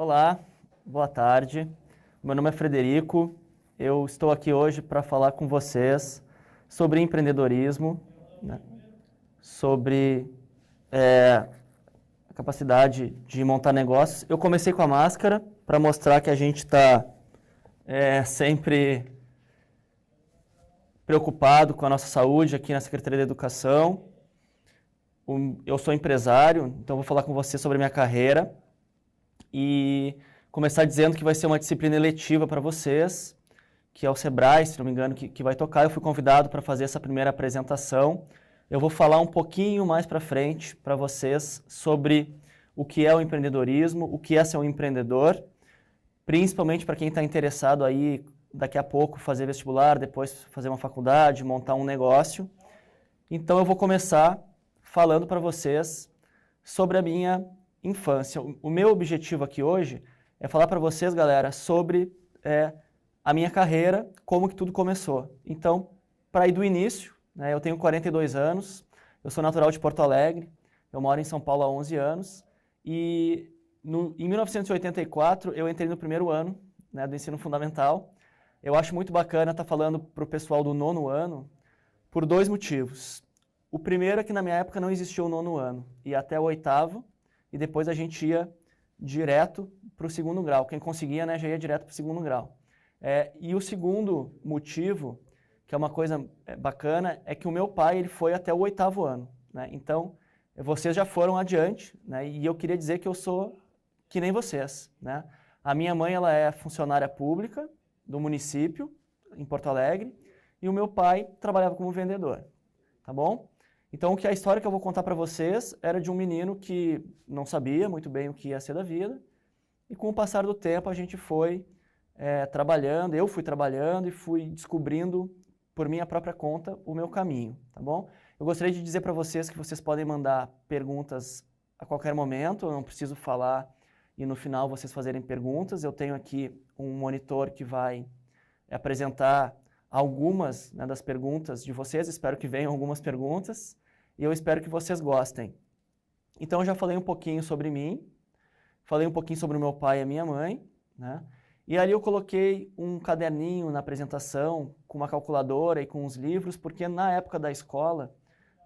Olá, boa tarde. Meu nome é Frederico. Eu estou aqui hoje para falar com vocês sobre empreendedorismo, né? Sobre a capacidade de montar negócios. Eu comecei com a máscara para mostrar que a gente está sempre preocupado com a nossa saúde aqui na Secretaria da Educação. Eu sou empresário, então vou falar com você sobre a minha carreira e começar dizendo que vai ser uma disciplina eletiva para vocês, que é o Sebrae, se não me engano, que vai tocar. Eu fui convidado para fazer essa primeira apresentação. Eu vou falar um pouquinho mais para frente para vocês sobre o que é o empreendedorismo, o que é ser um empreendedor, principalmente para quem está interessado aí daqui a pouco fazer vestibular, depois fazer uma faculdade, montar um negócio. Então eu vou começar falando para vocês sobre a minha infância. O meu objetivo aqui hoje é falar para vocês, galera, sobre a minha carreira, como que tudo começou. Então, para ir do início, né, eu tenho 42 anos, eu sou natural de Porto Alegre, eu moro em São Paulo há 11 anos e em 1984 eu entrei no primeiro ano, né, do ensino fundamental. Eu acho muito bacana estar falando para o pessoal do nono ano por dois motivos. O primeiro é que na minha época não existia o nono ano, ia até o oitavo e depois a gente ia direto para o segundo grau. Quem conseguia, né, já ia direto para o segundo grau. E o segundo motivo, que é uma coisa bacana, é que o meu pai ele foi até o oitavo ano, né? Então, vocês já foram adiante, né? E eu queria dizer que eu sou que nem vocês, né? A minha mãe ela é funcionária pública do município, em Porto Alegre, e o meu pai trabalhava como vendedor, tá bom? Então, a história que eu vou contar para vocês era de um menino que não sabia muito bem o que ia ser da vida, e com o passar do tempo a gente foi trabalhando, eu fui trabalhando e fui descobrindo por minha própria conta o meu caminho, tá bom? Eu gostaria de dizer para vocês que vocês podem mandar perguntas a qualquer momento, eu não preciso falar e no final vocês fazerem perguntas. Eu tenho aqui um monitor que vai apresentar algumas, né, das perguntas de vocês, espero que venham algumas perguntas e eu espero que vocês gostem. Então eu já falei um pouquinho sobre mim, falei um pouquinho sobre o meu pai e a minha mãe, né? E ali eu coloquei um caderninho na apresentação com uma calculadora e com os livros, porque na época da escola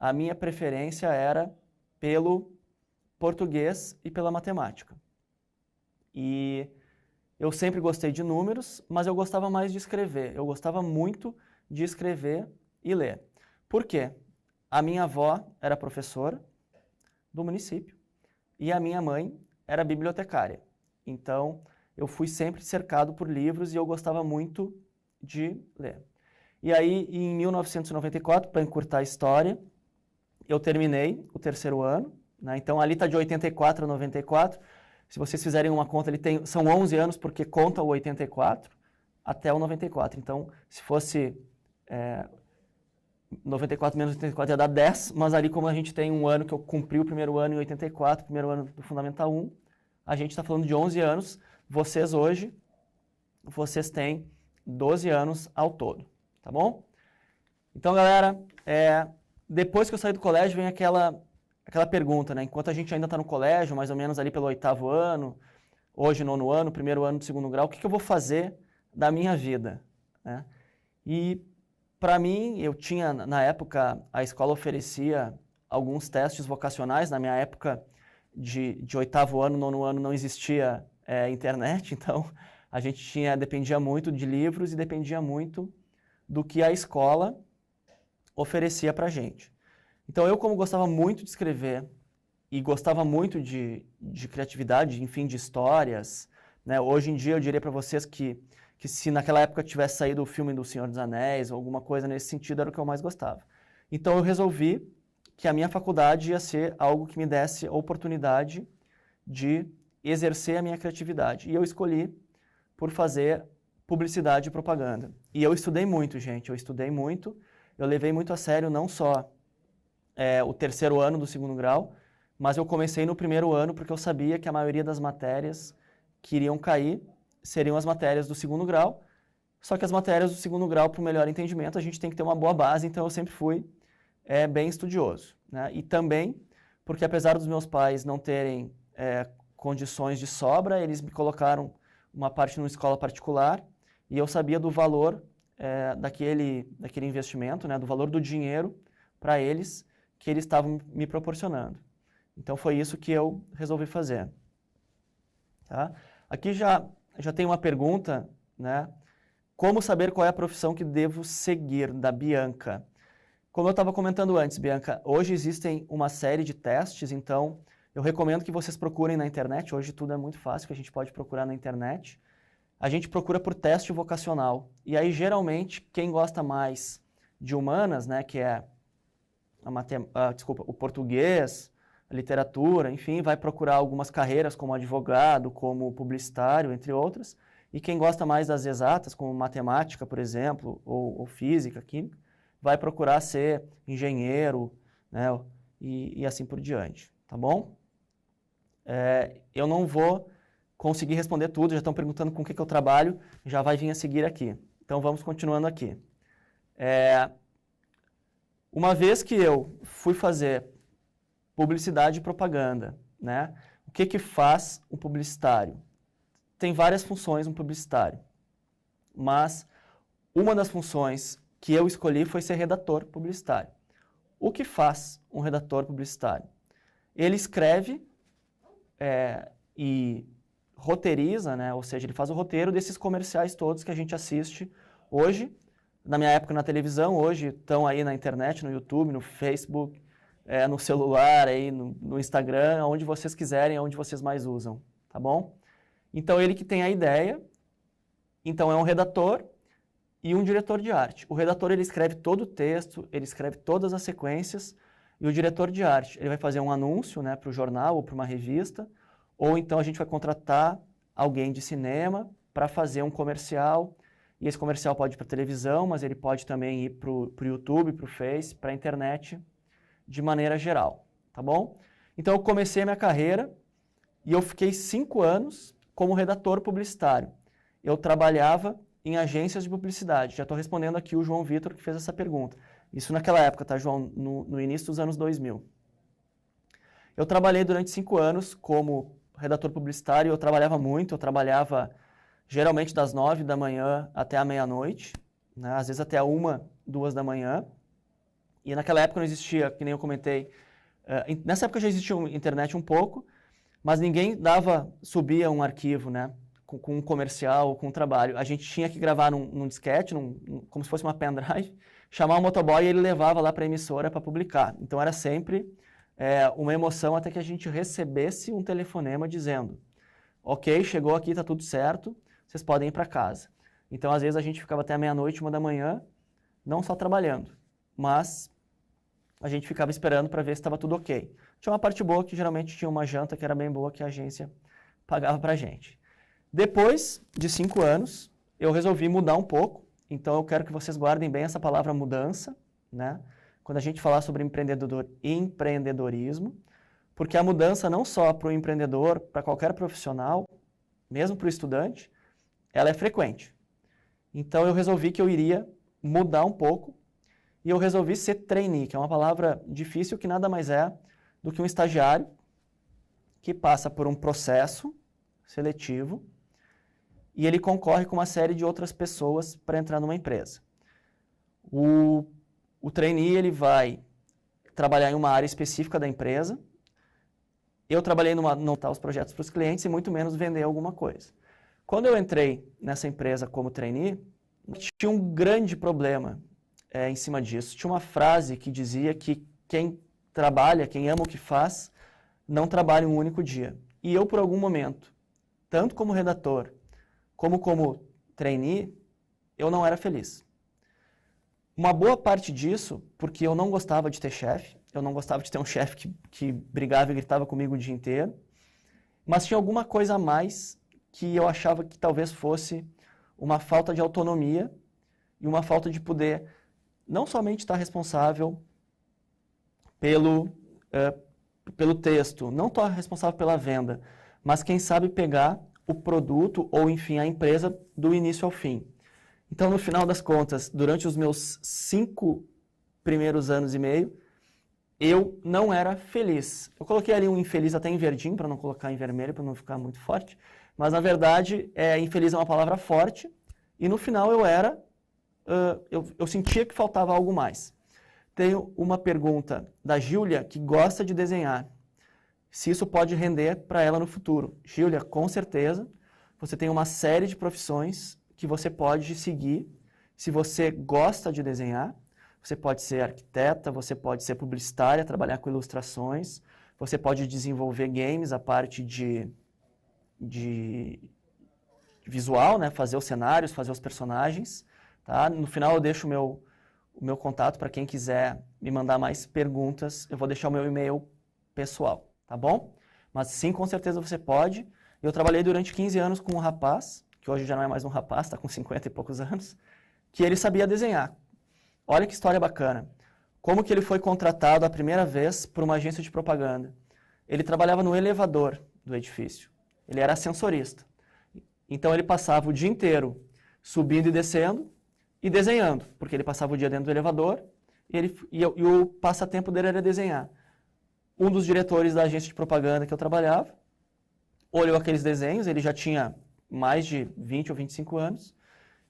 a minha preferência era pelo português e pela matemática. E eu sempre gostei de números, mas eu gostava mais de escrever. Eu gostava muito de escrever e ler. Por quê? A minha avó era professora do município e a minha mãe era bibliotecária. Então, eu fui sempre cercado por livros e eu gostava muito de ler. E aí, em 1994, para encurtar a história, eu terminei o terceiro ano, né? Então, ali está de 84 a 94. Se vocês fizerem uma conta, são 11 anos, porque conta o 84 até o 94. Então, se fosse 94 menos 84 ia dar 10, mas ali como a gente tem um ano que eu cumpri o primeiro ano em 84, primeiro ano do Fundamental 1, a gente está falando de 11 anos. Vocês hoje, vocês têm 12 anos ao todo, tá bom? Então, galera, depois que eu saí do colégio, vem aquela pergunta, né? Enquanto a gente ainda está no colégio, mais ou menos ali pelo oitavo ano, hoje nono ano, primeiro ano do segundo grau, o que eu vou fazer da minha vida, né? E, para mim, eu tinha, na época, a escola oferecia alguns testes vocacionais. Na minha época de oitavo ano, nono ano, não existia internet, então a gente dependia muito de livros e dependia muito do que a escola oferecia para a gente. Então eu, como gostava muito de escrever e gostava muito de criatividade, enfim, de histórias, né? Hoje em dia eu diria para vocês que se naquela época tivesse saído o filme do Senhor dos Anéis ou alguma coisa nesse sentido, era o que eu mais gostava. Então eu resolvi que a minha faculdade ia ser algo que me desse a oportunidade de exercer a minha criatividade. E eu escolhi por fazer publicidade e propaganda. E eu estudei muito, gente, eu estudei muito. Eu levei muito a sério não só o terceiro ano do segundo grau, mas eu comecei no primeiro ano porque eu sabia que a maioria das matérias que iriam cair seriam as matérias do segundo grau, só que as matérias do segundo grau, para o melhor entendimento, a gente tem que ter uma boa base, então eu sempre fui bem estudioso, né? E também porque apesar dos meus pais não terem condições de sobra, eles me colocaram uma parte numa escola particular e eu sabia do valor daquele investimento, né, do valor do dinheiro para eles que eles estavam me proporcionando. Então foi isso que eu resolvi fazer. Tá? Aqui já tem uma pergunta, né? Como saber qual é a profissão que devo seguir, da Bianca? Como eu estava comentando antes, Bianca, hoje existem uma série de testes, então eu recomendo que vocês procurem na internet. Hoje tudo é muito fácil, que a gente pode procurar na internet. A gente procura por teste vocacional. E aí, geralmente, quem gosta mais de humanas, né, que é o português, a literatura, enfim, vai procurar algumas carreiras como advogado, como publicitário, entre outras. E quem gosta mais das exatas, como matemática, por exemplo, ou física, química, vai procurar ser engenheiro, né, e assim por diante, tá bom? Eu não vou conseguir responder tudo, já estão perguntando com o que eu trabalho, já vai vir a seguir aqui. Então, vamos continuando aqui. Uma vez que eu fui fazer publicidade e propaganda, né, o que faz um publicitário? Tem várias funções um publicitário, mas uma das funções que eu escolhi foi ser redator publicitário. O que faz um redator publicitário? Ele escreve e roteiriza, né? Ou seja, ele faz o roteiro desses comerciais todos que a gente assiste hoje, na minha época na televisão, hoje estão aí na internet, no YouTube, no Facebook, no celular, aí no Instagram, onde vocês quiserem, onde vocês mais usam, tá bom? Então, ele que tem a ideia, então é um redator e um diretor de arte. O redator, ele escreve todo o texto, ele escreve todas as sequências, e o diretor de arte, ele vai fazer um anúncio, né, para o jornal ou para uma revista, ou então a gente vai contratar alguém de cinema para fazer um comercial, e esse comercial pode ir para televisão, mas ele pode também ir para o YouTube, para o Face, para a internet, de maneira geral, tá bom? Então, eu comecei a minha carreira e eu fiquei 5 anos como redator publicitário. Eu trabalhava em agências de publicidade. Já estou respondendo aqui o João Vitor, que fez essa pergunta. Isso naquela época, tá, João? No início dos anos 2000. Eu trabalhei durante 5 anos como redator publicitário. Eu trabalhava muito. Eu trabalhava geralmente das 9 da manhã até a meia-noite, né? Às vezes até a 1, 2 da manhã. E naquela época não existia, que nem eu comentei, nessa época já existia internet um pouco, mas ninguém subia um arquivo, né, com um comercial, com um trabalho. A gente tinha que gravar num disquete, como se fosse uma pendrive, chamar um motoboy e ele levava lá para a emissora para publicar. Então era sempre uma emoção até que a gente recebesse um telefonema dizendo: ok, chegou aqui, está tudo certo, vocês podem ir para casa. Então às vezes a gente ficava até a meia-noite, 1 da manhã, não só trabalhando, mas a gente ficava esperando para ver se estava tudo ok. Tinha uma parte boa que geralmente tinha uma janta que era bem boa que a agência pagava para a gente. Depois de 5 anos, eu resolvi mudar um pouco. Então eu quero que vocês guardem bem essa palavra mudança, né? Quando a gente falar sobre empreendedorismo, porque a mudança não só para o empreendedor, para qualquer profissional, mesmo para o estudante, ela é frequente. Então eu resolvi que eu iria mudar um pouco e eu resolvi ser trainee, que é uma palavra difícil, que nada mais é do que um estagiário que passa por um processo seletivo e ele concorre com uma série de outras pessoas para entrar numa empresa. O trainee, ele vai trabalhar em uma área específica da empresa. Eu trabalhei não montar os projetos para os clientes e muito menos vender alguma coisa. Quando eu entrei nessa empresa como trainee, tinha um grande problema em cima disso. Tinha uma frase que dizia que quem trabalha, quem ama o que faz, não trabalha um único dia. E eu, por algum momento, tanto como redator, como trainee, eu não era feliz. Uma boa parte disso, porque eu não gostava de ter chefe, eu não gostava de ter um chefe que brigava e gritava comigo o dia inteiro, mas tinha alguma coisa a mais que eu achava que talvez fosse uma falta de autonomia e uma falta de poder não somente estar responsável pelo texto, não estar responsável pela venda, mas quem sabe pegar o produto ou, enfim, a empresa do início ao fim. Então, no final das contas, durante os meus 5 primeiros anos e meio, eu não era feliz. Eu coloquei ali um infeliz até em verdinho, para não colocar em vermelho, para não ficar muito forte. Mas, na verdade, infeliz é uma palavra forte. E, no final, eu sentia que faltava algo mais. Tenho uma pergunta da Júlia, que gosta de desenhar. Se isso pode render para ela no futuro. Júlia, com certeza, você tem uma série de profissões que você pode seguir. Se você gosta de desenhar, você pode ser arquiteta, você pode ser publicitária, trabalhar com ilustrações, você pode desenvolver games, a parte de visual, né? Fazer os cenários, fazer os personagens. Tá? No final eu deixo o meu contato para quem quiser me mandar mais perguntas. Eu vou deixar o meu e-mail pessoal, tá bom? Mas sim, com certeza você pode. Eu trabalhei durante 15 anos com um rapaz, que hoje já não é mais um rapaz, está com 50 e poucos anos, que ele sabia desenhar. Olha que história bacana. Como que ele foi contratado a primeira vez por uma agência de propaganda? Ele trabalhava no elevador do edifício. Ele era ascensorista. Então ele passava o dia inteiro subindo e descendo e desenhando, porque ele passava o dia dentro do elevador e o passatempo dele era desenhar. Um dos diretores da agência de propaganda que eu trabalhava olhou aqueles desenhos, ele já tinha mais de 20 ou 25 anos,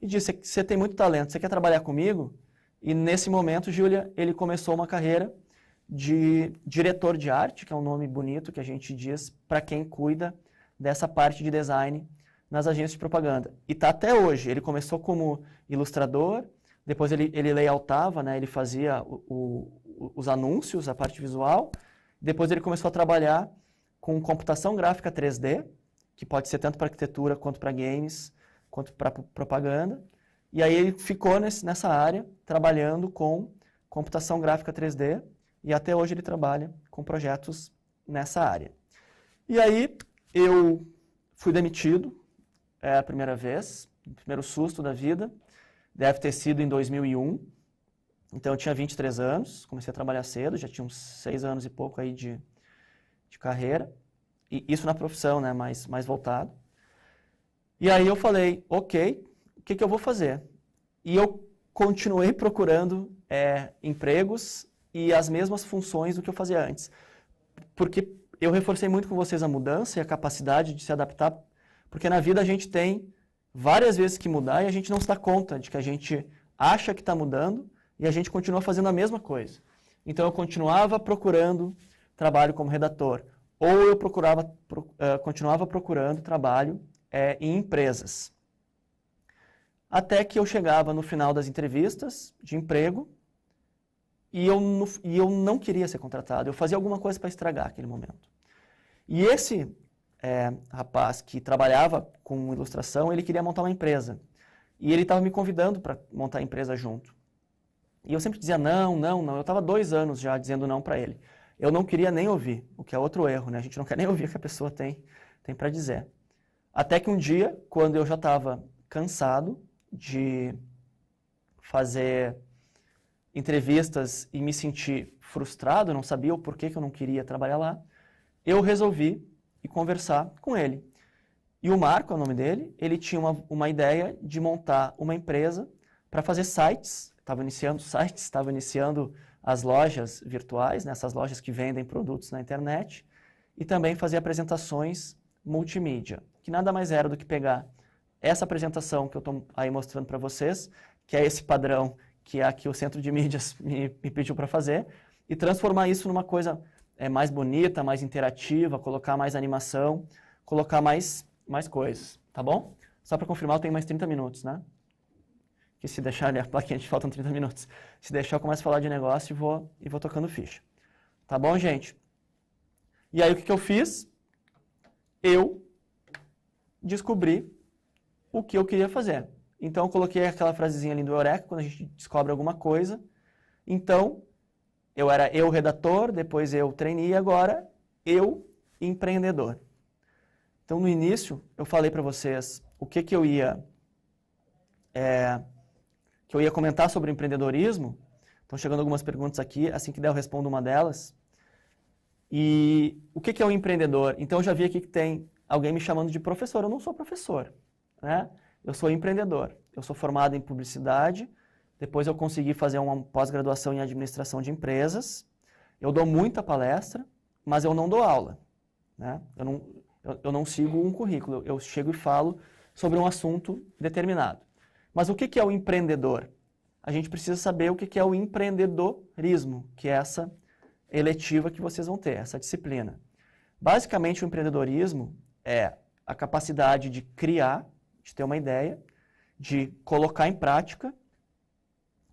e disse, você tem muito talento, você quer trabalhar comigo? E nesse momento, Júlia, ele começou uma carreira de diretor de arte, que é um nome bonito que a gente diz para quem cuida dessa parte de design nas agências de propaganda. E está até hoje. Ele começou como ilustrador, depois ele layoutava, né? Ele fazia os anúncios, a parte visual, depois ele começou a trabalhar com computação gráfica 3D, que pode ser tanto para arquitetura, quanto para games, quanto para propaganda. E aí ele ficou nessa área, trabalhando com computação gráfica 3D, e até hoje ele trabalha com projetos nessa área. E aí eu fui demitido, a primeira vez, o primeiro susto da vida, deve ter sido em 2001. Então eu tinha 23 anos, comecei a trabalhar cedo, já tinha uns 6 anos e pouco aí de carreira, e isso na profissão, né, mais voltado. E aí eu falei, ok, o que eu vou fazer? E eu continuei procurando empregos e as mesmas funções do que eu fazia antes. Porque eu reforcei muito com vocês a mudança e a capacidade de se adaptar, porque na vida a gente tem várias vezes que mudar e a gente não se dá conta de que a gente acha que está mudando e a gente continua fazendo a mesma coisa. Então eu continuava procurando trabalho como redator, ou eu continuava procurando trabalho em empresas. Até que eu chegava no final das entrevistas de emprego e eu não queria ser contratado. Eu fazia alguma coisa para estragar aquele momento. E esse rapaz que trabalhava com ilustração, ele queria montar uma empresa. E ele estava me convidando para montar a empresa junto. E eu sempre dizia não, não, não. Eu estava 2 anos já dizendo não para ele. Eu não queria nem ouvir, o que é outro erro, né? A gente não quer nem ouvir o que a pessoa tem para dizer. Até que um dia, quando eu já estava cansado de fazer entrevistas e me sentir frustrado, não sabia o porquê que eu não queria trabalhar lá, eu resolvi ir conversar com ele. E o Marco, é o nome dele, ele tinha uma ideia de montar uma empresa para fazer sites, estava iniciando sites, estava iniciando as lojas virtuais, né, essas lojas que vendem produtos na internet, e também fazer apresentações multimídia, que nada mais era do que pegar essa apresentação que eu estou aí mostrando para vocês, que é esse padrão que aqui o Centro de Mídias me pediu para fazer, e transformar isso numa coisa mais bonita, mais interativa, colocar mais animação, colocar mais coisas, tá bom? Só para confirmar, eu tenho mais 30 minutos, né? Que se deixar ali a plaquinha, faltam 30 minutos. Se deixar, eu começo a falar de negócio e vou tocando ficha. Tá bom, gente? E aí, o que eu fiz? Eu descobri o que eu queria fazer. Então, eu coloquei aquela frasezinha ali do Eureka, quando a gente descobre alguma coisa. Então, eu era eu redator, depois eu trainee, agora eu empreendedor. Então, no início, eu falei para vocês o que eu ia comentar sobre empreendedorismo. Estão chegando algumas perguntas aqui, assim que der eu respondo uma delas. E o que é um empreendedor? Então, eu já vi aqui que tem alguém me chamando de professor. Eu não sou professor, né? Eu sou empreendedor. Eu sou formado em publicidade, depois eu consegui fazer uma pós-graduação em administração de empresas. Eu dou muita palestra, mas eu não dou aula, né? Eu não sigo um currículo, eu chego e falo sobre um assunto determinado. Mas o que é o empreendedor? A gente precisa saber o que é o empreendedorismo, que é essa eletiva que vocês vão ter, essa disciplina. Basicamente, o empreendedorismo é a capacidade de criar, de ter uma ideia, de colocar em prática,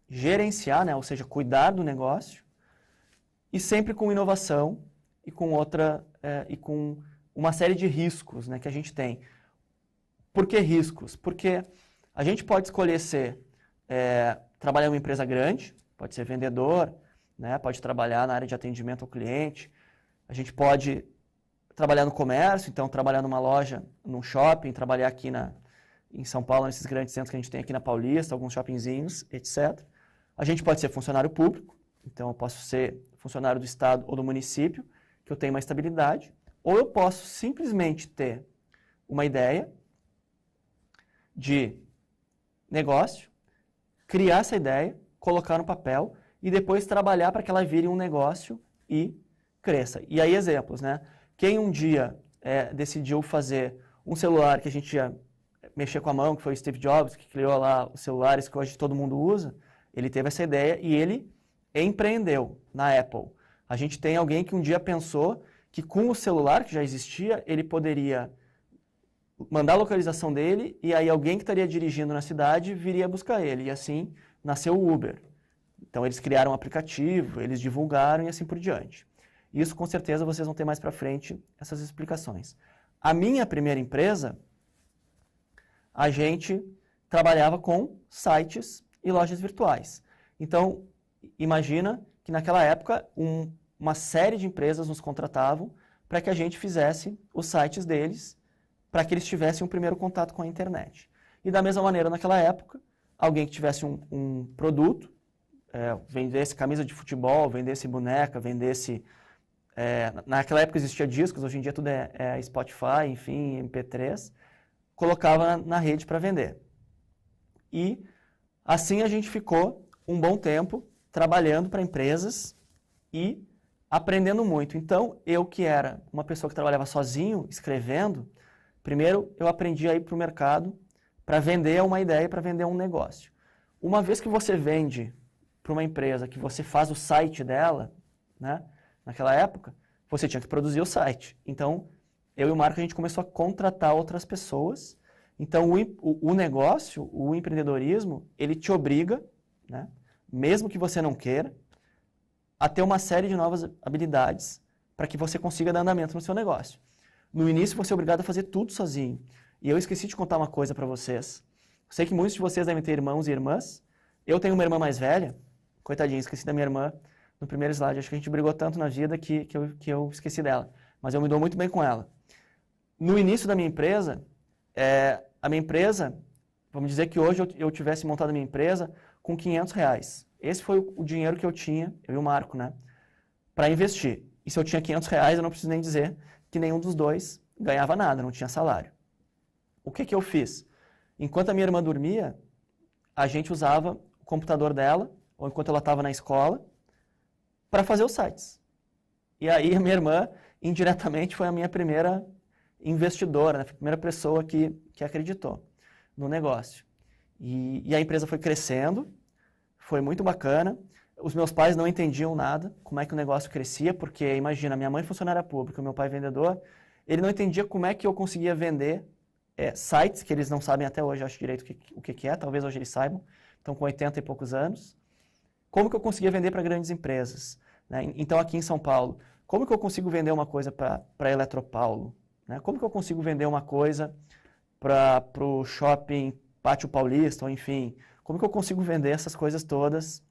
gerenciar, né, ou seja, cuidar do negócio, e sempre com inovação e com uma série de riscos, né, que a gente tem. Por que riscos? Porque a gente pode escolher trabalhar em uma empresa grande, pode ser vendedor, né, pode trabalhar na área de atendimento ao cliente, a gente pode trabalhar no comércio, então trabalhar numa loja, num shopping, trabalhar aqui em São Paulo, nesses grandes centros que a gente tem aqui na Paulista, alguns shoppingzinhos, etc. A gente pode ser funcionário público, então eu posso ser funcionário do estado ou do município, que eu tenho uma estabilidade, ou eu posso simplesmente ter uma ideia de negócio, criar essa ideia, colocar no papel e depois trabalhar para que ela vire um negócio e cresça. E aí exemplos, né? Quem um dia decidiu fazer um celular que a gente ia mexer com a mão, que foi o Steve Jobs, que criou lá os celulares que hoje todo mundo usa, ele teve essa ideia e ele empreendeu na Apple. A gente tem alguém que um dia pensou que com o celular que já existia, ele poderia mandar a localização dele e aí alguém que estaria dirigindo na cidade viria buscar ele. E assim nasceu o Uber. Então eles criaram um aplicativo, eles divulgaram e assim por diante. Isso com certeza vocês vão ter mais para frente essas explicações. A minha primeira empresa, a gente trabalhava com sites e lojas virtuais. Então, imagina que naquela época uma série de empresas nos contratavam para que a gente fizesse os sites deles, para que eles tivessem um primeiro contato com a internet. E da mesma maneira, naquela época, alguém que tivesse um produto, vendesse camisa de futebol, vendesse boneca, vendesse... naquela época existia discos, hoje em dia tudo é Spotify, enfim, MP3, colocava na rede para vender. E assim a gente ficou um bom tempo trabalhando para empresas e aprendendo muito. Então, eu que era uma pessoa que trabalhava sozinho, escrevendo, primeiro eu aprendi a ir para o mercado para vender uma ideia, para vender um negócio. Uma vez que você vende para uma empresa, que você faz o site dela, né, naquela época, você tinha que produzir o site. Então, eu e o Marco, a gente começou a contratar outras pessoas. Então, o negócio, o empreendedorismo, ele te obriga, né, mesmo que você não queira, a ter uma série de novas habilidades para que você consiga dar andamento no seu negócio. No início, você é obrigado a fazer tudo sozinho. E eu esqueci de contar uma coisa para vocês. Sei que muitos de vocês devem ter irmãos e irmãs. Eu tenho uma irmã mais velha. Coitadinha, esqueci da minha irmã no primeiro slide. Acho que a gente brigou tanto na vida que eu esqueci dela. Mas eu me dou muito bem com ela. No início da minha empresa, a minha empresa, vamos dizer que hoje eu tivesse montado a minha empresa com R$500. Esse foi o dinheiro que eu tinha, eu e o Marco, né, para investir. E se eu tinha R$500, eu não preciso nem dizer que nenhum dos dois ganhava nada, não tinha salário. O que eu fiz? Enquanto a minha irmã dormia, a gente usava o computador dela, ou enquanto ela estava na escola, para fazer os sites. E aí a minha irmã, indiretamente, foi a minha primeira investidora, né? A primeira pessoa que acreditou no negócio. E a empresa foi crescendo, foi muito bacana. Os meus pais não entendiam nada, como é que o negócio crescia, porque, imagina, minha mãe funcionária pública, meu pai vendedor, ele não entendia como é que eu conseguia vender sites, que eles não sabem até hoje, acho direito o que é, talvez hoje eles saibam, estão com 80 e poucos anos. Como que eu conseguia vender para grandes empresas? Né? Então, aqui em São Paulo, como que eu consigo vender uma coisa para a Eletropaulo? Né? Como que eu consigo vender uma coisa para o shopping Pátio Paulista, ou enfim, como que eu consigo vender essas coisas todas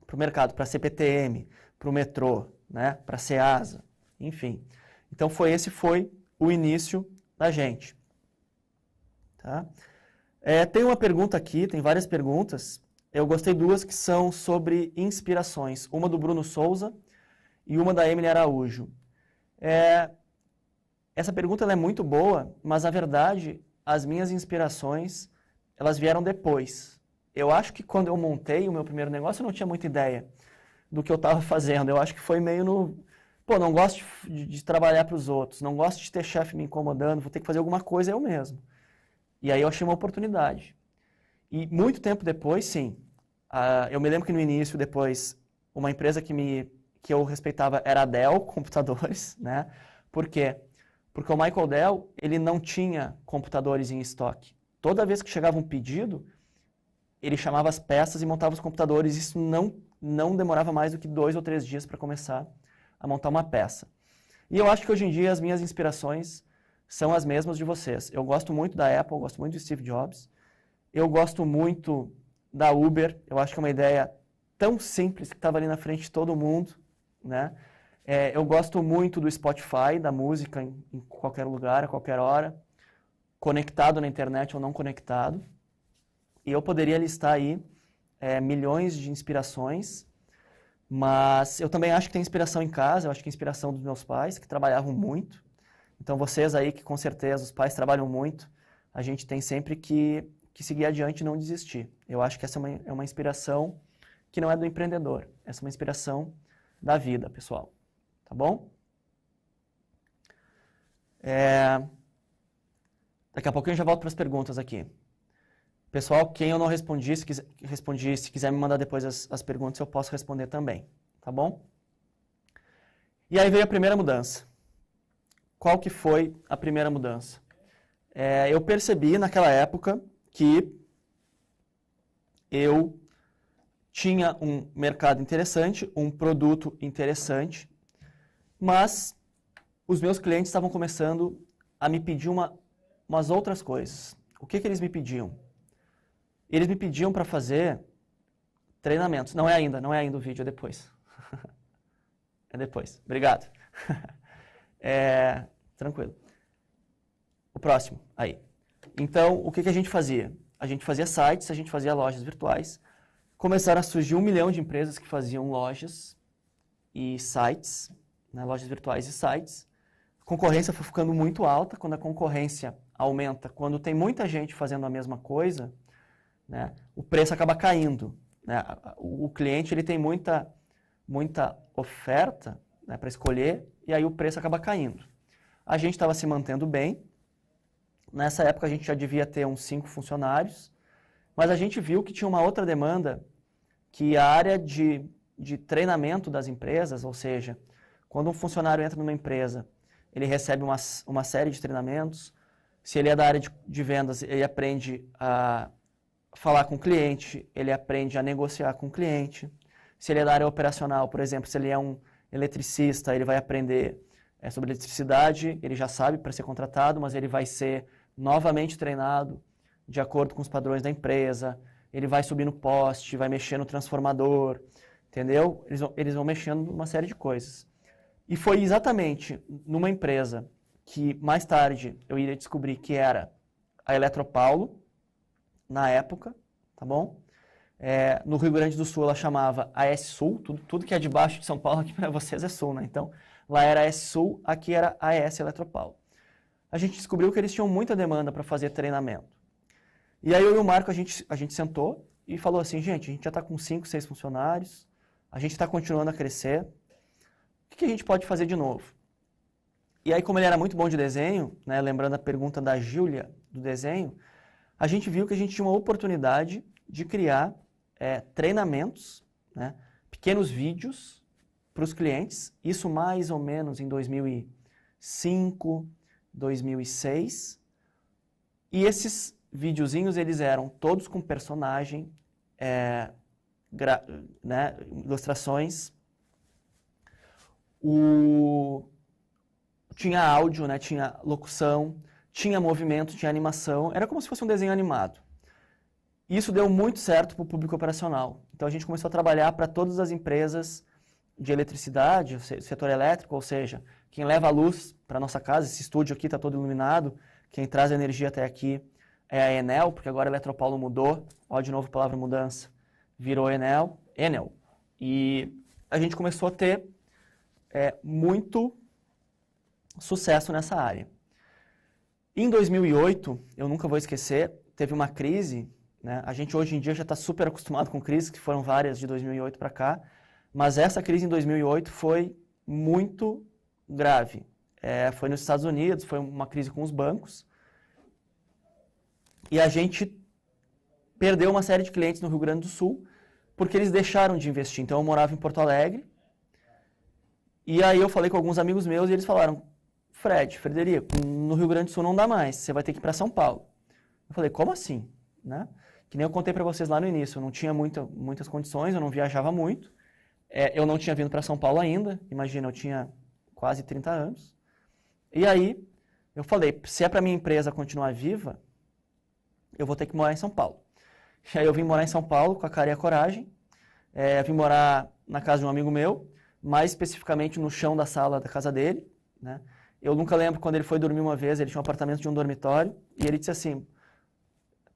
para o mercado, para a CPTM, para o metrô, né? Para a Ceasa, enfim. Então, esse foi o início da gente. Tá? Tem uma pergunta aqui, tem várias perguntas. Eu gostei duas que são sobre inspirações. Uma do Bruno Souza e uma da Emily Araújo. Essa pergunta ela é muito boa, mas, na verdade, as minhas inspirações, elas vieram depois. Eu acho que quando eu montei o meu primeiro negócio, eu não tinha muita ideia do que eu estava fazendo. Eu acho que foi meio no... Pô, não gosto de trabalhar para os outros, não gosto de ter chefe me incomodando, vou ter que fazer alguma coisa eu mesmo. E aí eu achei uma oportunidade. E muito tempo depois, sim, eu me lembro que no início, depois, uma empresa que eu respeitava era a Dell Computadores, né? Por quê? Porque o Michael Dell, ele não tinha computadores em estoque. Toda vez que chegava um pedido, ele chamava as peças e montava os computadores. Isso não demorava mais do que 2 ou 3 dias para começar a montar uma peça. E eu acho que hoje em dia as minhas inspirações são as mesmas de vocês. Eu gosto muito da Apple, gosto muito de Steve Jobs. Eu gosto muito da Uber. Eu acho que é uma ideia tão simples que estava ali na frente de todo mundo, né? Eu gosto muito do Spotify, da música em qualquer lugar, a qualquer hora, conectado na internet ou não conectado. E eu poderia listar aí milhões de inspirações, mas eu também acho que tem inspiração em casa, eu acho que tem inspiração dos meus pais, que trabalhavam muito. Então vocês aí que com certeza os pais trabalham muito, a gente tem sempre que seguir adiante e não desistir. Eu acho que essa é uma inspiração que não é do empreendedor, essa é uma inspiração da vida, pessoal. Tá bom? Daqui a pouquinho eu já volto para as perguntas aqui. Pessoal, quem eu não respondi, se quiser me mandar depois as perguntas, eu posso responder também. Tá bom? E aí veio a primeira mudança. Qual que foi a primeira mudança? Eu percebi naquela época que eu tinha um mercado interessante, um produto interessante, mas os meus clientes estavam começando a me pedir umas outras coisas. O que eles me pediam? Eles me pediam para fazer treinamentos. Não é ainda o vídeo, é depois. É depois. Obrigado. Tranquilo. O próximo, aí. Então, o que a gente fazia? A gente fazia sites, a gente fazia lojas virtuais. Começaram a surgir 1 milhão de empresas que faziam lojas e sites, né, lojas virtuais e sites. A concorrência foi ficando muito alta. Quando a concorrência aumenta, quando tem muita gente fazendo a mesma coisa, né, o preço acaba caindo. Né? O cliente ele tem muita oferta, né, para escolher, e aí o preço acaba caindo. A gente estava se mantendo bem. Nessa época a gente já devia ter uns 5 funcionários, mas a gente viu que tinha uma outra demanda, que a área de treinamento das empresas, ou seja, quando um funcionário entra numa empresa, ele recebe uma série de treinamentos. Se ele é da área de vendas, ele aprende a falar com o cliente, ele aprende a negociar com o cliente. Se ele é da área operacional, por exemplo, se ele é um eletricista, ele vai aprender sobre eletricidade, ele já sabe para ser contratado, mas ele vai ser novamente treinado de acordo com os padrões da empresa, ele vai subir no poste, vai mexer no transformador, entendeu? Eles vão mexendo numa série de coisas. E foi exatamente numa empresa que mais tarde eu iria descobrir que era a Eletropaulo, na época, tá bom? No Rio Grande do Sul ela chamava AS Sul, tudo que é debaixo de São Paulo aqui para vocês é Sul, né? Então, lá era AS Sul, aqui era AS Eletropaulo. A gente descobriu que eles tinham muita demanda para fazer treinamento. E aí eu e o Marco, a gente sentou e falou assim, gente, a gente já está com 5, 6 funcionários, a gente está continuando a crescer, o que a gente pode fazer de novo? E aí, como ele era muito bom de desenho, né, lembrando a pergunta da Júlia do desenho, a gente viu que a gente tinha uma oportunidade de criar treinamentos, né, pequenos vídeos para os clientes, isso mais ou menos em 2005, 2006, e esses videozinhos, eles eram todos com personagem, né, ilustrações, tinha áudio, né, tinha locução, tinha movimento, tinha animação, era como se fosse um desenho animado. Isso deu muito certo para o público operacional. Então a gente começou a trabalhar para todas as empresas de eletricidade, setor elétrico, ou seja, quem leva a luz para a nossa casa, esse estúdio aqui está todo iluminado, quem traz a energia até aqui é a Enel, porque agora a Eletropaulo mudou, ó, de novo a palavra mudança, virou Enel. E a gente começou a ter muito sucesso nessa área. Em 2008, eu nunca vou esquecer, teve uma crise, né? A gente hoje em dia já está super acostumado com crises, que foram várias de 2008 para cá, Mas essa crise em 2008 foi muito grave. Foi nos Estados Unidos, foi uma crise com os bancos. E a gente perdeu uma série de clientes no Rio Grande do Sul, porque eles deixaram de investir. Então, eu morava em Porto Alegre, e aí eu falei com alguns amigos meus, e eles falaram, Frederico, no Rio Grande do Sul não dá mais, você vai ter que ir para São Paulo. Eu falei, como assim? Né? Que nem eu contei para vocês lá no início, eu não tinha muitas condições, eu não viajava muito, eu não tinha vindo para São Paulo ainda, imagina, eu tinha quase 30 anos. E aí, eu falei, se é para minha empresa continuar viva, eu vou ter que morar em São Paulo. E aí eu vim morar em São Paulo com a cara e a coragem, vim morar na casa de um amigo meu, mais especificamente no chão da sala da casa dele, né? Eu nunca lembro quando ele foi dormir uma vez, ele tinha um apartamento de um dormitório, e ele disse assim,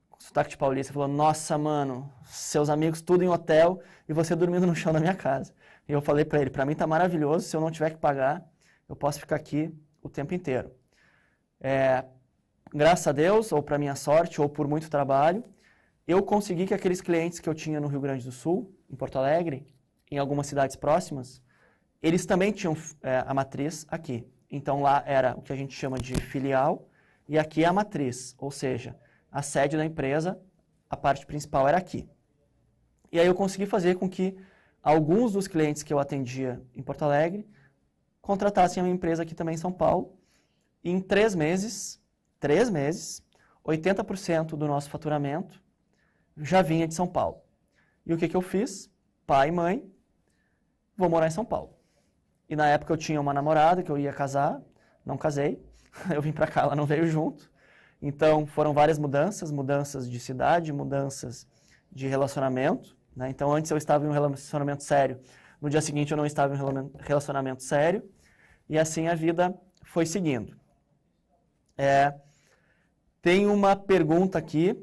com sotaque de paulista, falou, nossa, mano, seus amigos tudo em hotel, e você dormindo no chão da minha casa. E eu falei para ele, para mim tá maravilhoso, se eu não tiver que pagar, eu posso ficar aqui o tempo inteiro. Graças a Deus, ou para minha sorte, ou por muito trabalho, eu consegui que aqueles clientes que eu tinha no Rio Grande do Sul, em Porto Alegre, em algumas cidades próximas, eles também tinham a matriz aqui. Então lá era o que a gente chama de filial, e aqui é a matriz, ou seja, a sede da empresa, a parte principal era aqui. E aí eu consegui fazer com que alguns dos clientes que eu atendia em Porto Alegre contratassem a minha empresa aqui também em São Paulo. E em 3 meses, 80% do nosso faturamento já vinha de São Paulo. E o que eu fiz? Pai e mãe, vou morar em São Paulo. E na época eu tinha uma namorada que eu ia casar, não casei, eu vim para cá, ela não veio junto. Então foram várias mudanças de cidade, mudanças de relacionamento, né? Então antes eu estava em um relacionamento sério, no dia seguinte eu não estava em um relacionamento sério, e assim a vida foi seguindo. Tem uma pergunta aqui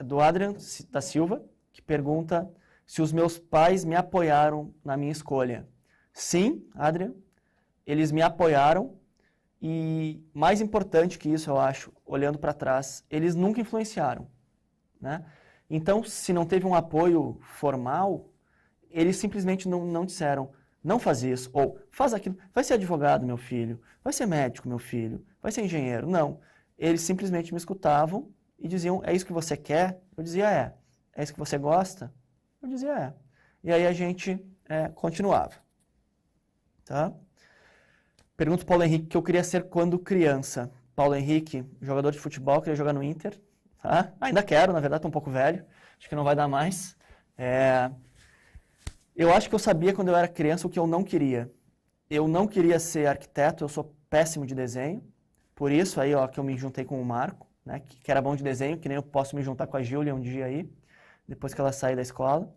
do Adrian da Silva, que pergunta se os meus pais me apoiaram na minha escolha. Sim, Adrian, eles me apoiaram e, mais importante que isso, eu acho, olhando para trás, eles nunca influenciaram, né? Então, se não teve um apoio formal, eles simplesmente não disseram, não faz isso, ou faz aquilo, vai ser advogado, meu filho, vai ser médico, meu filho, vai ser engenheiro. Não, eles simplesmente me escutavam e diziam, é isso que você quer? Eu dizia, é. É isso que você gosta? Eu dizia, é. E aí a gente continuava. Tá? Pergunta o Paulo Henrique, que eu queria ser quando criança. Paulo Henrique, jogador de futebol, queria jogar no Inter. Tá? Ainda quero, na verdade, estou um pouco velho. Acho que não vai dar mais. Eu acho que eu sabia quando eu era criança o que eu não queria. Eu não queria ser arquiteto, eu sou péssimo de desenho. Por isso aí, ó, que eu me juntei com o Marco, né, que era bom de desenho, que nem eu posso me juntar com a Júlia um dia aí, depois que ela sair da escola.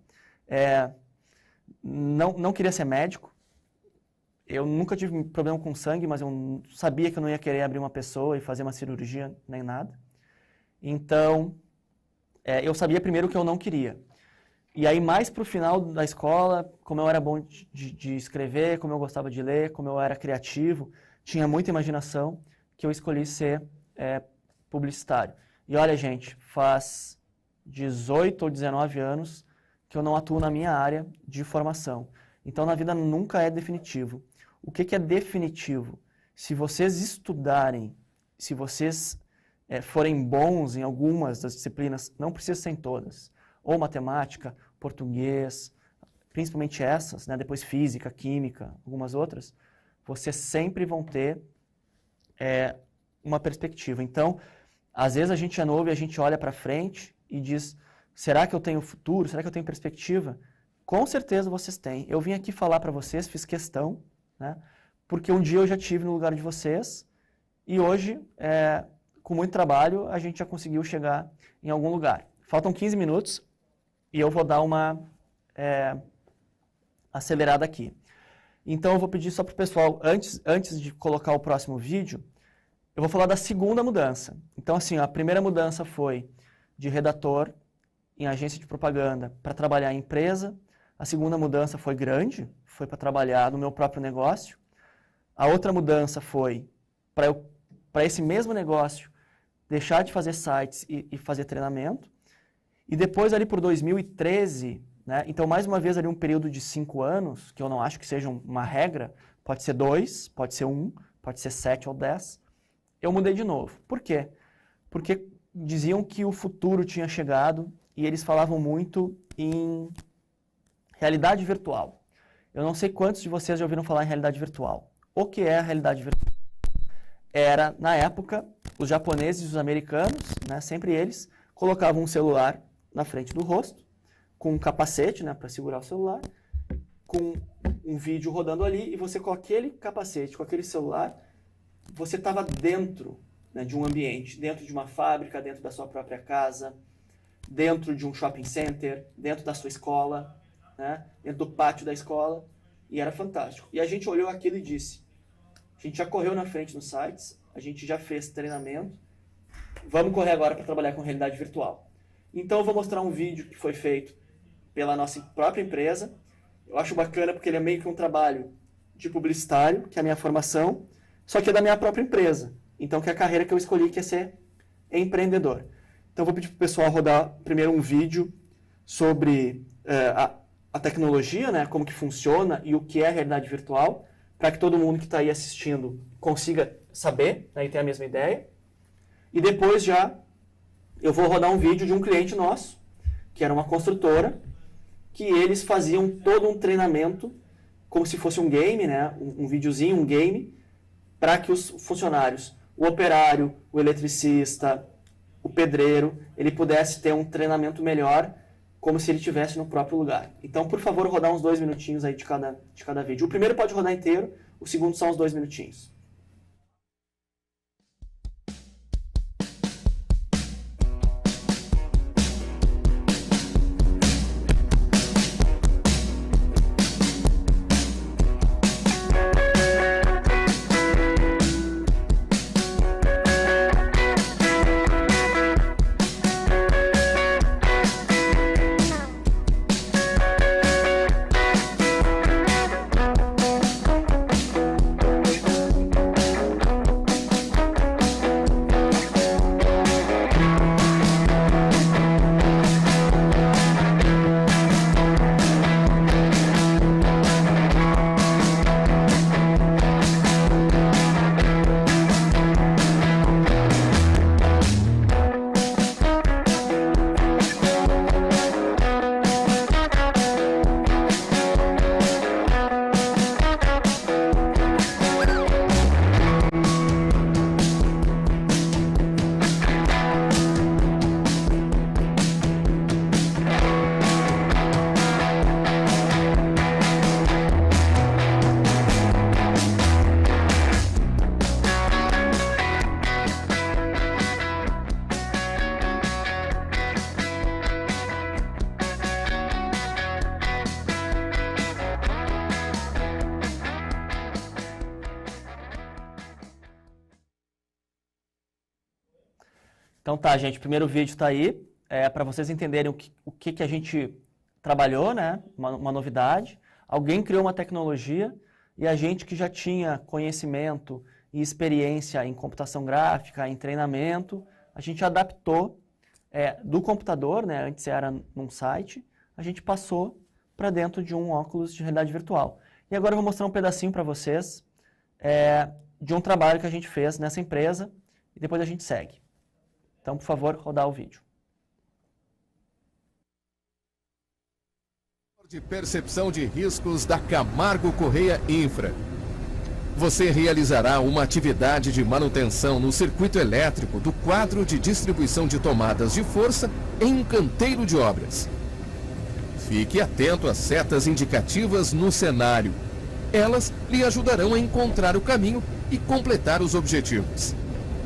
Não queria ser médico. Eu nunca tive problema com sangue, mas eu sabia que eu não ia querer abrir uma pessoa e fazer uma cirurgia, nem nada. Então, eu sabia primeiro o que eu não queria. E aí, mais para o final da escola, como eu era bom de escrever, como eu gostava de ler, como eu era criativo, tinha muita imaginação, que eu escolhi ser publicitário. E olha, gente, faz 18 ou 19 anos que eu não atuo na minha área de formação. Então, na vida nunca é definitivo. O que é definitivo? Se vocês estudarem, se vocês forem bons em algumas das disciplinas, não precisa ser em todas, ou matemática, português, principalmente essas, né? Depois física, química, algumas outras, vocês sempre vão ter uma perspectiva. Então, às vezes a gente é novo e a gente olha para frente e diz, será que eu tenho futuro? Será que eu tenho perspectiva? Com certeza vocês têm. Eu vim aqui falar para vocês, fiz questão, né? Porque um dia eu já estive no lugar de vocês e hoje, com muito trabalho, a gente já conseguiu chegar em algum lugar. Faltam 15 minutos e eu vou dar uma acelerada aqui. Então, eu vou pedir só para o pessoal, antes de colocar o próximo vídeo, eu vou falar da segunda mudança. Então, assim, a primeira mudança foi de redator em agência de propaganda para trabalhar em empresa. A segunda mudança foi grande, foi para trabalhar no meu próprio negócio. A outra mudança foi para esse mesmo negócio deixar de fazer sites e fazer treinamento. E depois, ali por 2013, né? Então, mais uma vez, ali um período de 5 anos, que eu não acho que seja uma regra, pode ser 2, pode ser 1, pode ser 7 ou 10, eu mudei de novo. Por quê? Porque diziam que o futuro tinha chegado e eles falavam muito em realidade virtual. Eu não sei quantos de vocês já ouviram falar em realidade virtual. O que é a realidade virtual? Era, na época, os japoneses e os americanos, né, sempre eles, colocavam um celular na frente do rosto, com um capacete, né, para segurar o celular, com um vídeo rodando ali, e você com aquele capacete, com aquele celular, você estava dentro, né, de um ambiente, dentro de uma fábrica, dentro da sua própria casa, dentro de um shopping center, dentro da sua escola, né, dentro do pátio da escola, e era fantástico. E a gente olhou aquilo e disse, a gente já correu na frente nos sites, a gente já fez treinamento, vamos correr agora para trabalhar com realidade virtual. Então eu vou mostrar um vídeo que foi feito pela nossa própria empresa. Eu acho bacana porque ele é meio que um trabalho de publicitário, que é a minha formação, só que é da minha própria empresa. Então que é a carreira que eu escolhi, que é ser empreendedor. Então eu vou pedir para o pessoal rodar primeiro um vídeo sobre a tecnologia, né, como que funciona e o que é a realidade virtual, para que todo mundo que está aí assistindo consiga saber, né, e ter a mesma ideia. E depois já eu vou rodar um vídeo de um cliente nosso, que era uma construtora, que eles faziam todo um treinamento, como se fosse um game, né, um videozinho, um game, para que os funcionários, o operário, o eletricista, o pedreiro, ele pudesse ter um treinamento melhor, como se ele estivesse no próprio lugar. Então, por favor, rodar uns 2 minutinhos aí de cada vídeo. O primeiro pode rodar inteiro, o segundo são uns 2 minutinhos. Então tá, gente, o primeiro vídeo está aí, para vocês entenderem o que a gente trabalhou, né? Uma novidade. Alguém criou uma tecnologia e a gente que já tinha conhecimento e experiência em computação gráfica, em treinamento, a gente adaptou do computador, né? Antes era num site, a gente passou para dentro de um óculos de realidade virtual. E agora eu vou mostrar um pedacinho para vocês de um trabalho que a gente fez nessa empresa e depois a gente segue. Então, por favor, rodar o vídeo. De percepção de riscos da Camargo Correia Infra. Você realizará uma atividade de manutenção no circuito elétrico do quadro de distribuição de tomadas de força em um canteiro de obras. Fique atento às setas indicativas no cenário. Elas lhe ajudarão a encontrar o caminho e completar os objetivos.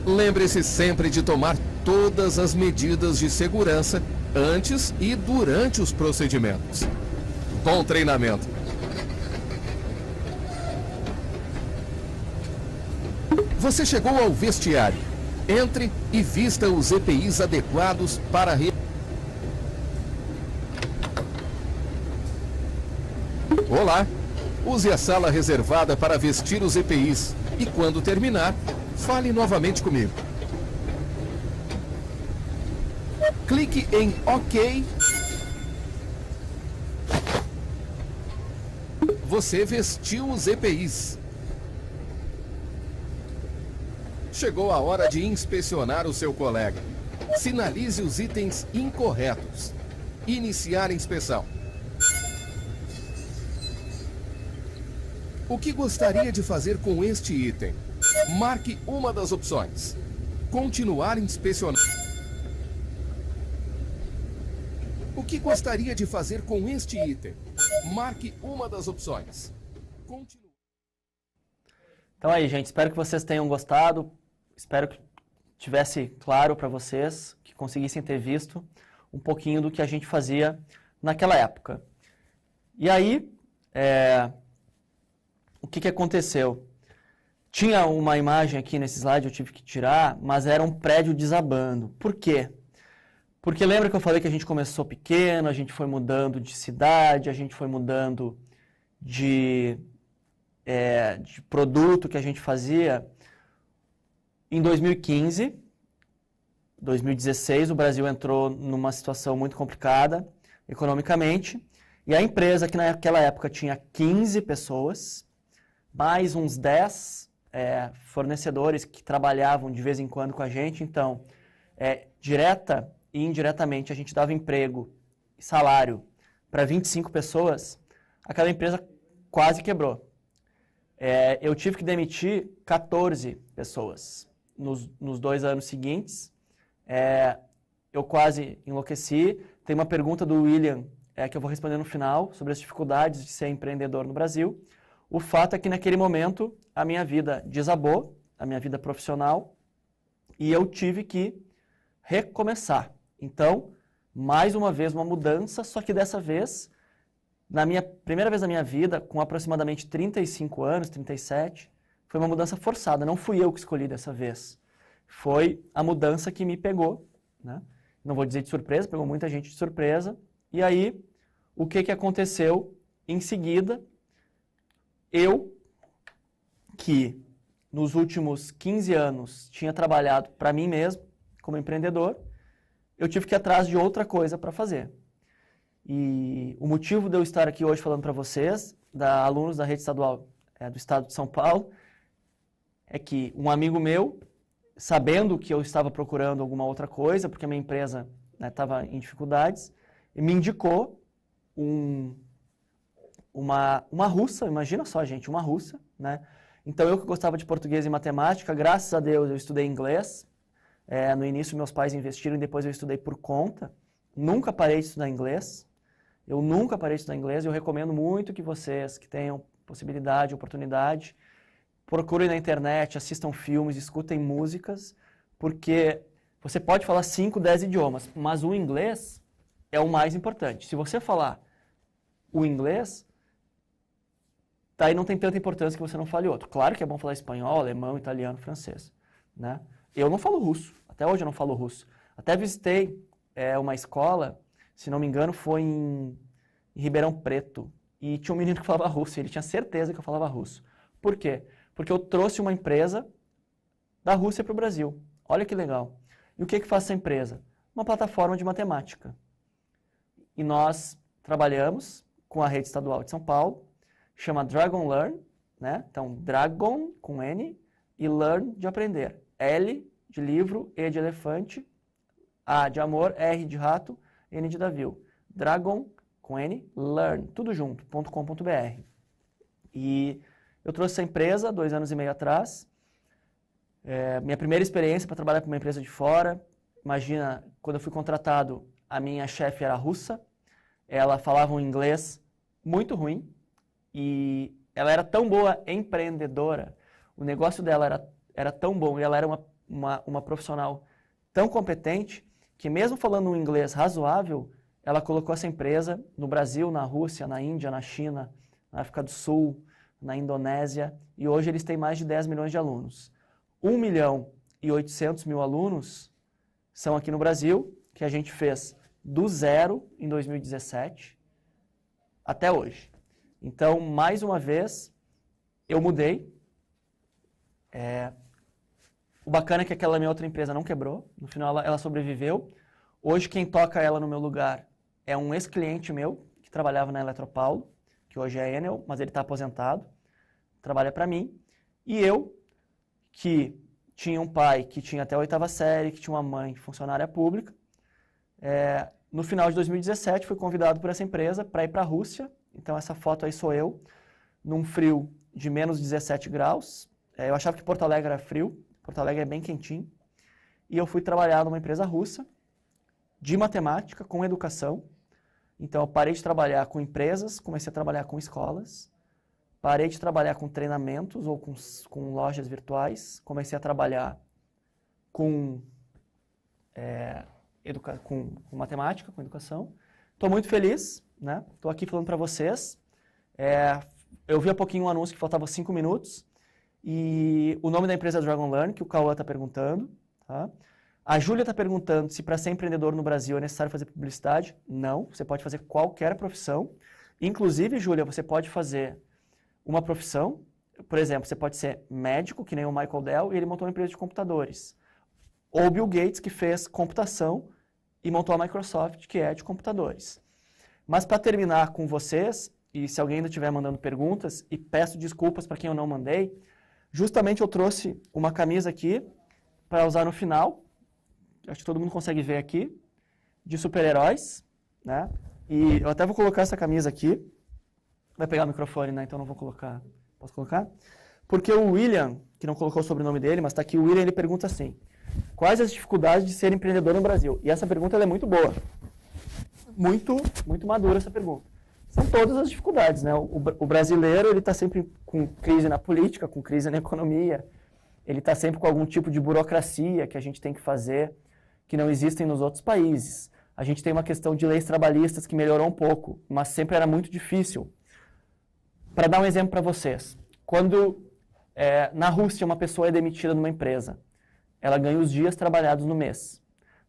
Lembre-se sempre de tomar todas as medidas de segurança antes e durante os procedimentos. Bom treinamento! Você chegou ao vestiário. Entre e vista os EPIs adequados para Olá! Use a sala reservada para vestir os EPIs e, quando terminar, fale novamente comigo. Clique em OK Você vestiu os EPIs. Chegou a hora de inspecionar o seu colega. Sinalize os itens incorretos. Iniciar a inspeção. O que gostaria de fazer com este item? Marque uma das opções. Continuar inspecionando. O que gostaria de fazer com este item? Marque uma das opções. Então aí, gente, espero que vocês tenham gostado. Espero que tivesse claro para vocês, que conseguissem ter visto um pouquinho do que a gente fazia naquela época. E aí, o que aconteceu? Tinha uma imagem aqui nesse slide, eu tive que tirar, mas era um prédio desabando. Por quê? Porque lembra que eu falei que a gente começou pequeno, a gente foi mudando de cidade, a gente foi mudando de produto que a gente fazia. Em 2015, 2016, o Brasil entrou numa situação muito complicada economicamente, e a empresa, que naquela época tinha 15 pessoas, mais uns 10 fornecedores que trabalhavam de vez em quando com a gente, então, direta e indiretamente, a gente dava emprego e salário para 25 pessoas, aquela empresa quase quebrou. Eu tive que demitir 14 pessoas nos 2 anos seguintes. Eu quase enlouqueci. Tem uma pergunta do William que eu vou responder no final, sobre as dificuldades de ser empreendedor no Brasil. O fato é que naquele momento a minha vida desabou, a minha vida profissional, e eu tive que recomeçar. Então, mais uma vez uma mudança, só que dessa vez, primeira vez na minha vida, com aproximadamente 35 anos, 37, foi uma mudança forçada, não fui eu que escolhi dessa vez. Foi a mudança que me pegou, né? Não vou dizer de surpresa, pegou muita gente de surpresa. E aí, o que aconteceu em seguida? Eu, que nos últimos 15 anos tinha trabalhado para mim mesmo, como empreendedor, eu tive que ir atrás de outra coisa para fazer. E o motivo de eu estar aqui hoje falando para vocês, alunos da rede estadual do estado de São Paulo, é que um amigo meu, sabendo que eu estava procurando alguma outra coisa, porque a minha empresa estava em dificuldades, me indicou uma russa, imagina só, gente, uma russa, né? Então, eu que gostava de português e matemática, graças a Deus eu estudei inglês. No início, meus pais investiram e depois eu estudei por conta. Nunca parei de estudar inglês. Eu nunca parei de estudar inglês e eu recomendo muito que vocês que tenham possibilidade, oportunidade, procurem na internet, assistam filmes, escutem músicas, porque você pode falar 5, 10 idiomas, mas o inglês é o mais importante. Se você falar o inglês, daí não tem tanta importância que você não fale outro. Claro que é bom falar espanhol, alemão, italiano, francês, né? Eu não falo russo, até hoje eu não falo russo. Até visitei uma escola, se não me engano, foi em Ribeirão Preto, e tinha um menino que falava russo, e ele tinha certeza que eu falava russo. Por quê? Porque eu trouxe uma empresa da Rússia para o Brasil. Olha que legal. E o que faz essa empresa? Uma plataforma de matemática. E nós trabalhamos com a rede estadual de São Paulo, chama Dragon Learn, né? Então, Dragon com N e Learn de aprender. L de livro, E de elefante, A de amor, R de rato, N de navio. Dragon com N, Learn, tudo junto, .com.br. E eu trouxe essa empresa 2 anos e meio atrás. Minha primeira experiência para trabalhar com uma empresa de fora. Imagina, quando eu fui contratado, a minha chefe era russa. Ela falava um inglês muito ruim. E ela era tão boa empreendedora. O negócio dela era tão bom e ela era uma profissional tão competente que mesmo falando um inglês razoável, ela colocou essa empresa no Brasil, na Rússia, na Índia, na China, na África do Sul, na Indonésia, e hoje eles têm mais de 10 milhões de alunos. 1.800.000 alunos são aqui no Brasil, que a gente fez do zero em 2017 até hoje. Então, mais uma vez, eu mudei. O bacana é que aquela minha outra empresa não quebrou, no final ela sobreviveu. Hoje quem toca ela no meu lugar é um ex-cliente meu, que trabalhava na Eletropaulo, que hoje é Enel, mas ele está aposentado, trabalha para mim. E eu, que tinha um pai que tinha até a 8ª série, que tinha uma mãe funcionária pública, no final de 2017 fui convidado por essa empresa para ir para a Rússia. Então essa foto aí sou eu, num frio de menos 17 graus. Eu achava que Porto Alegre era frio, Porto Alegre é bem quentinho. E eu fui trabalhar numa empresa russa de matemática com educação. Então eu parei de trabalhar com empresas, comecei a trabalhar com escolas. Parei de trabalhar com treinamentos ou com lojas virtuais. Comecei a trabalhar com matemática, com educação. Estou muito feliz, né? Estou aqui falando para vocês. Eu vi há pouquinho um anúncio que faltava 5 minutos. E o nome da empresa é Dragon Learn, que o Cauã está perguntando. Tá? A Júlia está perguntando se para ser empreendedor no Brasil é necessário fazer publicidade. Não, você pode fazer qualquer profissão. Inclusive, Júlia, você pode fazer uma profissão. Por exemplo, você pode ser médico, que nem o Michael Dell, e ele montou uma empresa de computadores. Ou Bill Gates, que fez computação e montou a Microsoft, que é de computadores. Mas para terminar com vocês, e se alguém ainda estiver mandando perguntas, e peço desculpas para quem eu não mandei, justamente eu trouxe uma camisa aqui para usar no final, acho que todo mundo consegue ver aqui, de super-heróis, né? E eu até vou colocar essa camisa aqui, vai pegar o microfone, né? Então não vou colocar, posso colocar? Porque o William, que não colocou o sobrenome dele, mas está aqui o William, ele pergunta assim: quais as dificuldades de ser empreendedor no Brasil? E essa pergunta ela é muito boa. Muito madura essa pergunta. São todas as dificuldades, né? O brasileiro, ele está sempre com crise na política, com crise na economia. Ele está sempre com algum tipo de burocracia que a gente tem que fazer, que não existem nos outros países. A gente tem uma questão de leis trabalhistas que melhorou um pouco, mas sempre era muito difícil. Para dar um exemplo para vocês, quando na Rússia uma pessoa é demitida numa empresa, ela ganha os dias trabalhados no mês.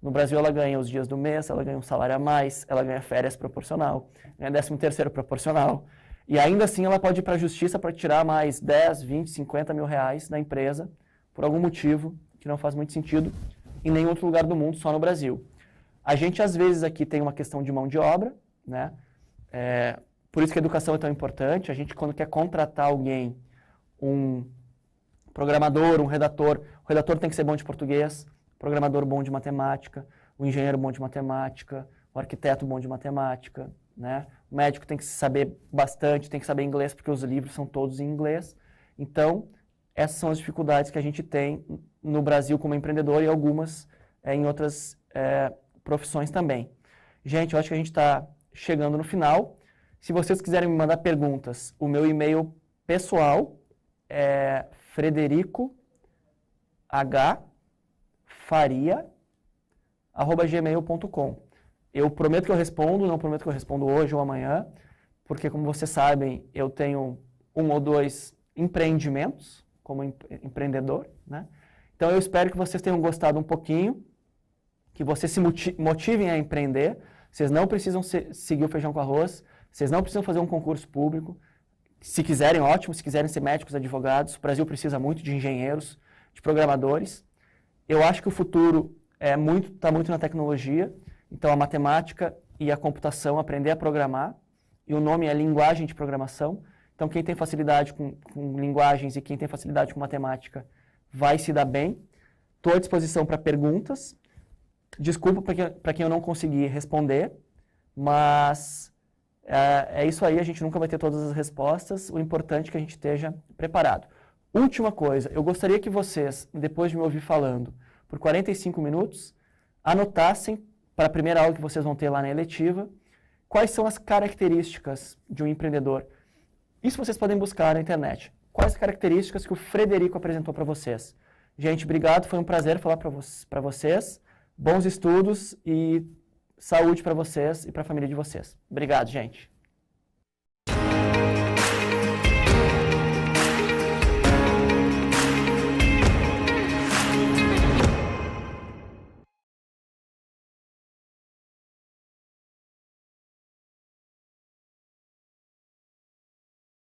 No Brasil ela ganha os dias do mês, ela ganha um salário a mais, ela ganha férias proporcional, ganha 13º proporcional. E ainda assim ela pode ir para a justiça para tirar mais 10, 20, 50 mil reais da empresa, por algum motivo que não faz muito sentido, em nenhum outro lugar do mundo, só no Brasil. A gente às vezes aqui tem uma questão de mão de obra, né? Por isso que a educação é tão importante. A gente, quando quer contratar alguém, um programador, um redator, o redator tem que ser bom de português, o programador bom de matemática, o engenheiro bom de matemática, o arquiteto bom de matemática, né? O médico tem que saber bastante, tem que saber inglês, porque os livros são todos em inglês. Então, essas são as dificuldades que a gente tem no Brasil como empreendedor e algumas em outras profissões também. Gente, eu acho que a gente está chegando no final. Se vocês quiserem me mandar perguntas, o meu e-mail pessoal é fredericohfaria@gmail.com. Eu prometo que eu respondo, não prometo que eu respondo hoje ou amanhã, porque, como vocês sabem, eu tenho 1 ou 2 empreendimentos como empreendedor, né? Então, eu espero que vocês tenham gostado um pouquinho, que vocês se motivem a empreender. Vocês não precisam seguir o feijão com arroz, vocês não precisam fazer um concurso público. Se quiserem, ótimo. Se quiserem ser médicos, advogados, o Brasil precisa muito de engenheiros, de programadores. Eu acho que o futuro está muito na tecnologia. Então, a matemática e a computação, aprender a programar. E o nome é linguagem de programação. Então, quem tem facilidade com linguagens e quem tem facilidade com matemática vai se dar bem. Estou à disposição para perguntas. Desculpa para quem eu não consegui responder, mas é isso aí, a gente nunca vai ter todas as respostas, o importante é que a gente esteja preparado. Última coisa, eu gostaria que vocês, depois de me ouvir falando por 45 minutos, anotassem para a primeira aula que vocês vão ter lá na eletiva, quais são as características de um empreendedor. Isso vocês podem buscar na internet. Quais as características que o Frederico apresentou para vocês. Gente, obrigado, foi um prazer falar para vocês. Bons estudos e saúde para vocês e para a família de vocês. Obrigado, gente.